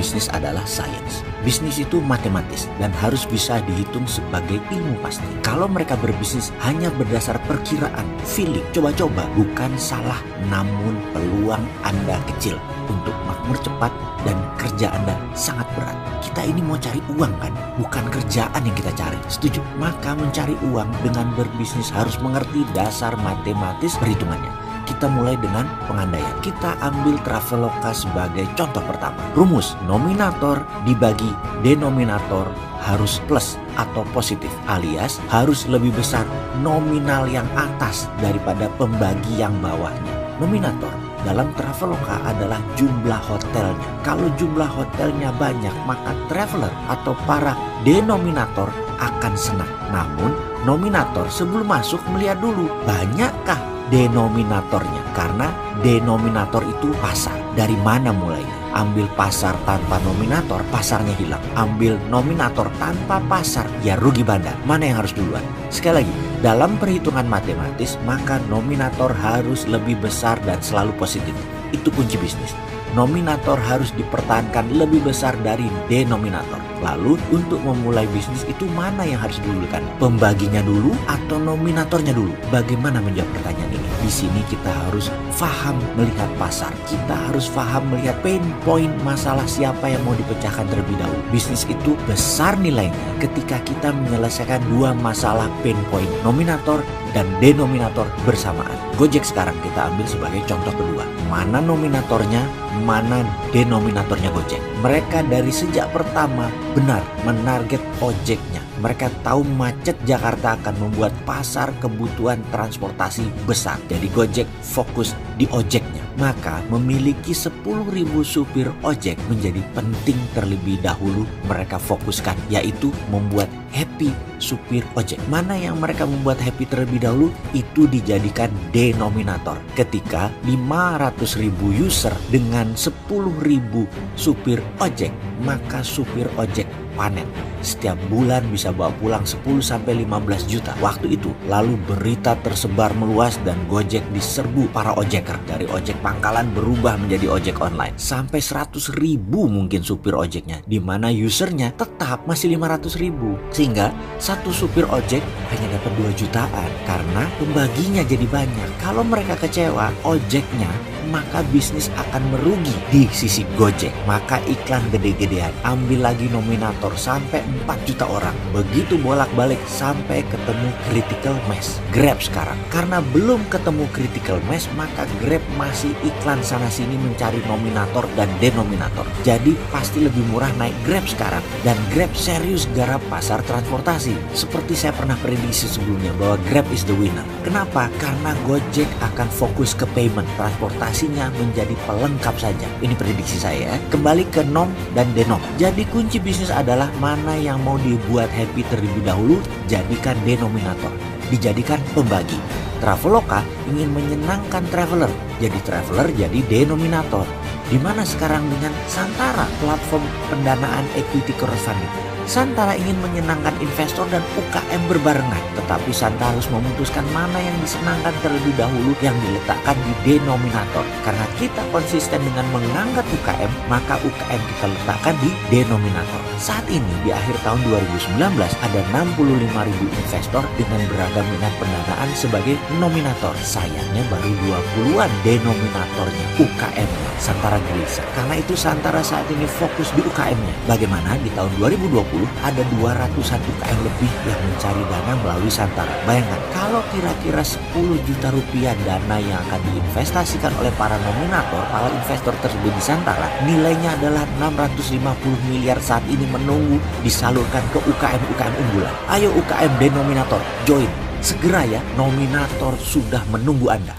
bisnis adalah sains. Bisnis itu matematis dan harus bisa dihitung sebagai ilmu pasti. Kalau mereka berbisnis hanya berdasar perkiraan, feeling, coba-coba, bukan salah, namun peluang Anda kecil untuk makmur cepat dan kerja Anda sangat berat. Kita ini mau cari uang kan, bukan kerjaan yang kita cari. Setuju? Maka mencari uang dengan berbisnis harus mengerti dasar matematis perhitungannya. Kita mulai dengan pengandaian. Kita ambil Traveloka sebagai contoh pertama. Rumus nominator dibagi denominator harus plus atau positif, alias harus lebih besar nominal yang atas daripada pembagi yang bawahnya. Nominator dalam Traveloka adalah jumlah hotelnya. Kalau jumlah hotelnya banyak, maka traveler atau para denominator akan senang. Namun nominator sebelum masuk melihat dulu banyakkah denominatornya, karena denominator itu pasar. Dari mana mulainya? Ambil pasar tanpa nominator, pasarnya hilang. Ambil nominator tanpa pasar, ya rugi bandar. Mana yang harus duluan? Sekali lagi, dalam perhitungan matematis, maka nominator harus lebih besar dan selalu positif. Itu kunci bisnis. Nominator harus dipertahankan lebih besar dari denominator. Lalu untuk memulai bisnis itu mana yang harus didulukan? Pembaginya dulu atau nominatornya dulu? Bagaimana menjawab pertanyaan ini? Di sini kita harus paham melihat pasar. Kita harus paham melihat pain point masalah siapa yang mau dipecahkan terlebih dahulu. Bisnis itu besar nilainya ketika kita menyelesaikan dua masalah pain point, nominator dan denominator bersamaan. Gojek sekarang kita ambil sebagai contoh kedua. Mana nominatornya, mana denominatornya Gojek. Mereka dari sejak pertama benar menarget ojeknya. Mereka tahu macet Jakarta akan membuat pasar kebutuhan transportasi besar. Jadi Gojek fokus di ojeknya. Maka memiliki 10.000 supir ojek menjadi penting terlebih dahulu mereka fokuskan, yaitu membuat happy supir ojek. Mana yang mereka membuat happy terlebih dahulu itu dijadikan denominator. Ketika 500.000 user dengan 10.000 supir ojek, maka supir ojek panen. Setiap bulan bisa bawa pulang 10-15 juta. Waktu itu lalu berita tersebar meluas dan Gojek diserbu para ojeker. Dari ojek pangkalan berubah menjadi ojek online. Sampai 100.000 mungkin supir ojeknya, di mana usernya tetap masih 500.000. Sehingga satu supir ojek hanya dapat 2 jutaan karena pembaginya jadi banyak. Kalau mereka kecewa ojeknya, maka bisnis akan merugi di sisi Gojek. Maka iklan gede-gedean, ambil lagi nominator sampai 4 juta orang. Begitu bolak-balik sampai ketemu critical mass. Grab sekarang, karena belum ketemu critical mass, maka Grab masih iklan sana-sini mencari nominator dan denominator. Jadi pasti lebih murah naik Grab sekarang. Dan Grab serius garap pasar transportasi. Seperti saya pernah prediksi sebelumnya bahwa Grab is the winner. Kenapa? Karena Gojek akan fokus ke payment, transportasinya menjadi pelengkap saja. Ini prediksi saya. Kembali ke nom dan denom. Jadi kunci bisnis adalah mana yang mau dibuat happy terlebih dahulu, jadikan denominator, dijadikan pembagi. Traveloka ingin menyenangkan traveler, jadi traveler jadi denominator. Di mana sekarang dengan Santara, platform pendanaan equity crowdfunding. Santara ingin menyenangkan investor dan UKM berbarengan, tetapi Santara harus memutuskan mana yang disenangkan terlebih dahulu yang diletakkan di denominator. Karena kita konsisten dengan mengangkat UKM, maka UKM kita letakkan di denominator. Saat ini di akhir tahun 2019 ada 65.000 investor dengan beragam minat pendanaan sebagai nominator. Sayangnya baru 20-an denominatornya, UKM-nya. Santara gelisah. Karena itu Santara saat ini fokus di UKM-nya. Bagaimana di tahun 2020 ada 200-an UKM lebih yang mencari dana melalui Santara. Bayangkan kalau kira-kira 10 juta rupiah dana yang akan diinvestasikan oleh para nominator, para investor tersebut di Santara, nilainya adalah 650 miliar saat ini menunggu disalurkan ke UKM-UKM unggulan. Ayo UKM denominator, join. Segera ya, nominator sudah menunggu Anda.